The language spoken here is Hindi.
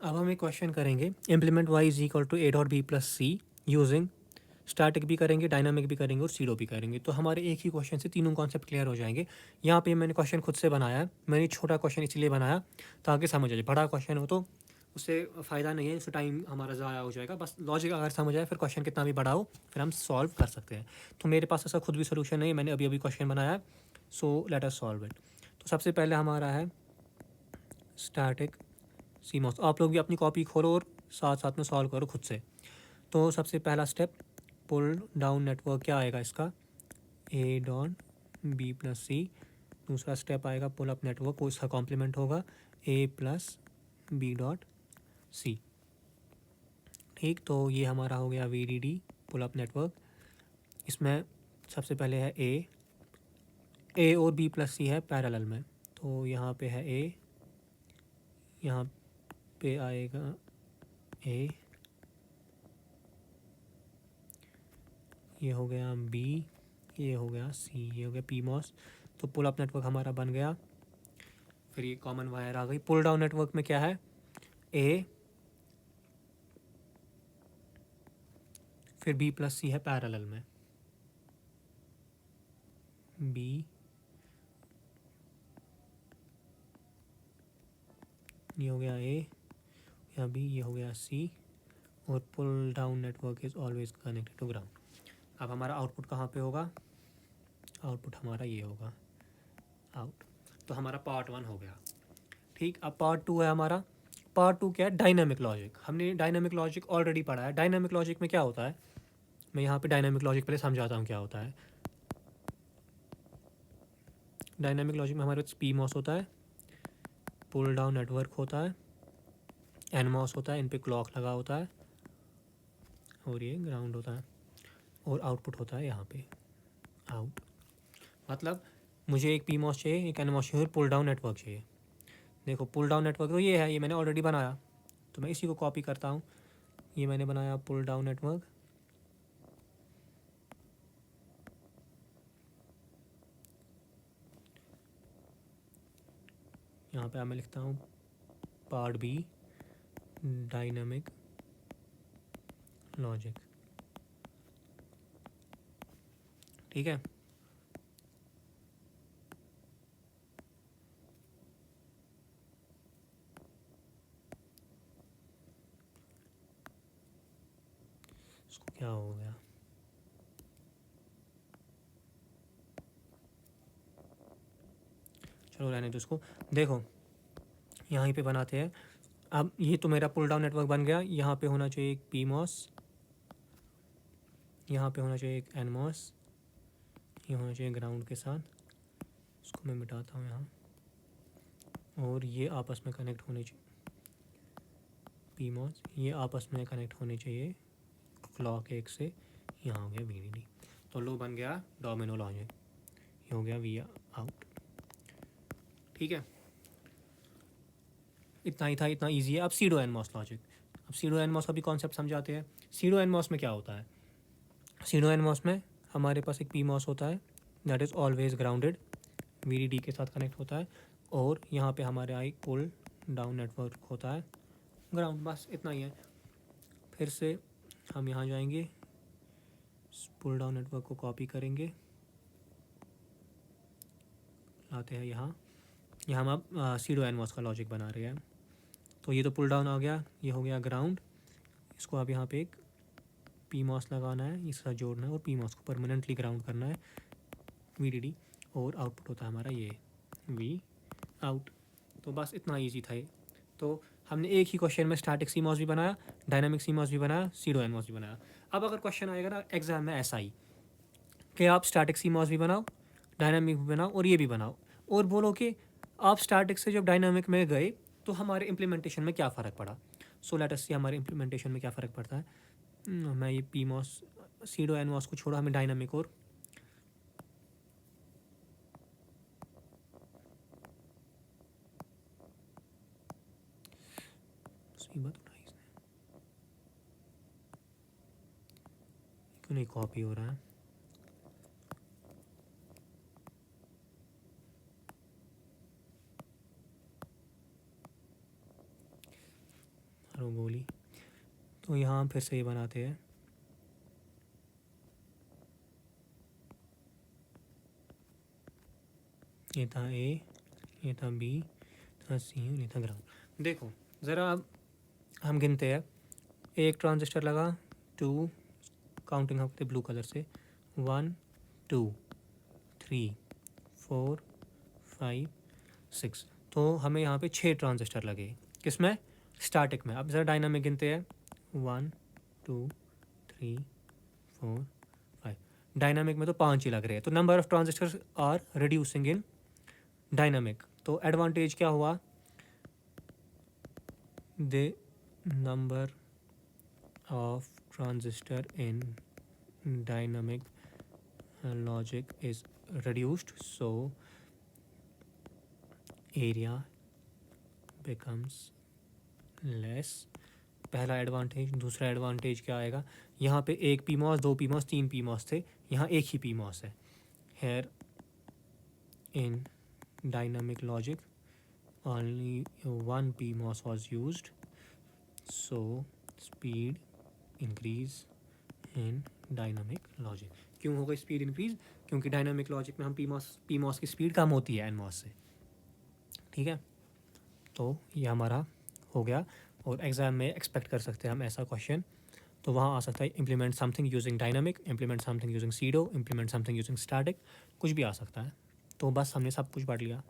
अब हम एक क्वेश्चन करेंगे, implement y is equal to A dot B plus C using static भी करेंगे, डायनामिक भी करेंगे और सीडो भी करेंगे। तो हमारे एक ही क्वेश्चन से तीनों कॉन्सेप्ट क्लियर हो जाएंगे। यहाँ पे मैंने क्वेश्चन खुद से बनाया है, मैंने छोटा क्वेश्चन इसलिए बनाया ताकि समझ आ जाए। बड़ा क्वेश्चन हो तो उससे फ़ायदा नहीं है, उससे टाइम हमारा ज़ाया हो जाएगा। बस लॉजिक अगर समझ आए फिर क्वेश्चन कितना भी बड़ा हो फिर हम सॉल्व कर सकते हैं। तो मेरे पास ऐसा खुद भी सोल्यूशन नहीं है, मैंने अभी अभी क्वेश्चन बनाया है, so let us solve it. तो सबसे पहले हमारा है स्टैटिक सीमॉस। आप लोग भी अपनी कॉपी खोलो और साथ साथ में सॉल्व करो खुद से। तो सबसे पहला स्टेप, पुल डाउन नेटवर्क क्या आएगा इसका, ए डॉट बी प्लस सी। दूसरा स्टेप आएगा पुल अप नेटवर्क, वो इसका कॉम्प्लीमेंट होगा A plus B dot C. ठीक, तो ये हमारा हो गया V D D pull up network. इसमें सबसे पहले है ए और बी प्लस सी है पैरेलल में, तो यहाँ पे है ए, यहाँ पे आएगा ए, ये हो गया बी, ये हो गया सी, ये हो गया पी मॉस। तो पुल अप नेटवर्क हमारा बन गया। फिर ये कॉमन वायर आ गई। पुल डाउन नेटवर्क में क्या है, ए फिर बी प्लस सी है पैरेलल में, बी, ये हो गया ए, या बी, ये हो गया सी। और pull down network is always connected to ground. अब हमारा आउटपुट कहाँ पे होगा, आउटपुट हमारा ये होगा आउट। तो हमारा पार्ट 1 हो गया। ठीक, अब पार्ट 2 है हमारा। पार्ट 2 क्या है, डायनामिक लॉजिक। हमने डायनामिक लॉजिक ऑलरेडी पढ़ा है। डायनामिक लॉजिक में क्या होता है, मैं यहाँ पे डायनामिक लॉजिक पहले समझाता हूँ क्या होता है। डायनामिक लॉजिक में हमारे पास पी मॉस होता है, पुल डाउन नेटवर्क होता है, एन मॉस होता है, इन पे क्लॉक लगा होता है और ये ग्राउंड होता है, और आउटपुट होता है यहाँ पे आउट। मतलब मुझे एक पी मॉस चाहिए, एक एन मॉस चाहिए और पुल डाउन नेटवर्क चाहिए। देखो पुल डाउन नेटवर्क तो ये है, ये मैंने ऑलरेडी बनाया, तो मैं इसी को कॉपी करता हूँ। ये मैंने बनाया पुल डाउन नेटवर्क, यहाँ पे मैं लिखता हूँ पार्ट बी डायनामिक लॉजिक। ठीक है, इसको क्या हो गया, चलो रहने दो इसको। देखो यहाँ पे बनाते हैं। अब ये तो मेरा पुल डाउन नेटवर्क बन गया। यहाँ पे होना चाहिए एक पी मॉस, यहाँ पे होना चाहिए एक एन मॉस, ये होना चाहिए ग्राउंड के साथ। इसको मैं मिटाता हूँ यहाँ, और ये आपस में कनेक्ट होने चाहिए पी मॉस, ये आपस में कनेक्ट होने चाहिए क्लॉक एक से। यहाँ हो गया वी डी डी। तो लो बन गया डोमिनो लॉजिक, ये हो गया वी आउट। ठीक है, इतना ही था, इतना ईजी है। अब सीडो एन मॉस लॉजिक। अब सीडो एन मॉस का भी कॉन्सेप्ट समझाते हैं। सीडो एन मॉस में क्या होता है, सीडो एन मॉस में हमारे पास एक पी मॉस होता है that is always grounded, V D D के साथ कनेक्ट होता है, और यहाँ पे हमारे आई पुल डाउन नेटवर्क होता है ग्राउंड। बस इतना ही है। फिर से हम यहाँ जाएंगे, पुल डाउन नेटवर्क को कॉपी करेंगे, लाते हैं यहाँ। यहाँ हम अब सीडो एन मॉस का लॉजिक बना रहे हैं। तो ये तो पुल डाउन आ गया, ये हो गया ग्राउंड। इसको अब यहाँ पे एक पी मॉस लगाना है, इसके साथ जोड़ना है और पी मॉस को परमानेंटली ग्राउंड करना है, वी डी डी, और आउटपुट होता है हमारा ये वी आउट। तो बस इतना ईजी था ये। तो हमने एक ही क्वेश्चन में स्टैटिक सी मॉस भी बनाया, डायनामिक सी मॉस भी बनाया, सीडो एन मॉस भी बनाया। अब अगर क्वेश्चन आएगा ना एग्जाम में ऐसा ही कि आप स्टैटिक सी मॉस भी बनाओ, डायनामिक भी बनाओ और ये भी बनाओ, और बोलो कि आप स्टैटिक से जब डायनामिक में गए तो हमारे इम्प्लीमेंटेशन में क्या फ़र्क पड़ा। सो लेट अस सी हमारे इम्प्लीमेंटेशन में क्या फ़र्क पड़ता है। मैं ये PMOS pseudo NMOS को छोड़ा, हमें डायनामिक और बात उठाई इसने, क्यों नहीं कॉपी हो रहा है। रो बोली। तो यहाँ हम फिर से ये बनाते हैं, ये था ए, ये था बी, था सी, ये था ग्राउंड। देखो ज़रा अब हम गिनते हैं, एक ट्रांजिस्टर लगा, 2, काउंटिंग हम करते ब्लू कलर से, 1 2 3 4 5 6। तो हमें यहाँ पे 6 ट्रांजिस्टर लगे, किसमें, स्टैटिक में। अब ज़रा डायनामिक गिनते हैं, 1 2 3 4 5। डायनामिक में तो 5 ही लग रहे हैं, तो number of transistors are reducing in dynamic. तो एडवांटेज क्या हुआ, the number of transistor in dynamic logic is reduced, so area becomes less। पहला एडवांटेज। दूसरा एडवांटेज क्या आएगा, यहाँ पे एक PMOS, 2 PMOS, 3 PMOS थे, यहाँ एक ही PMOS है। here in dynamic logic only one PMOS was used, so speed increase in dynamic logic. क्यों होगा स्पीड इंक्रीज, क्योंकि डायनामिक लॉजिक में हम पीमॉस की स्पीड कम होती है एनमॉस से। ठीक है, तो ये हमारा हो गया, और एग्ज़ाम में एक्सपेक्ट कर सकते हैं हम ऐसा क्वेश्चन। तो वहाँ आ सकता है implement something using dynamic, implement something using pseudo, implement something using static, कुछ भी आ सकता है। तो बस हमने सब कुछ पढ़ लिया।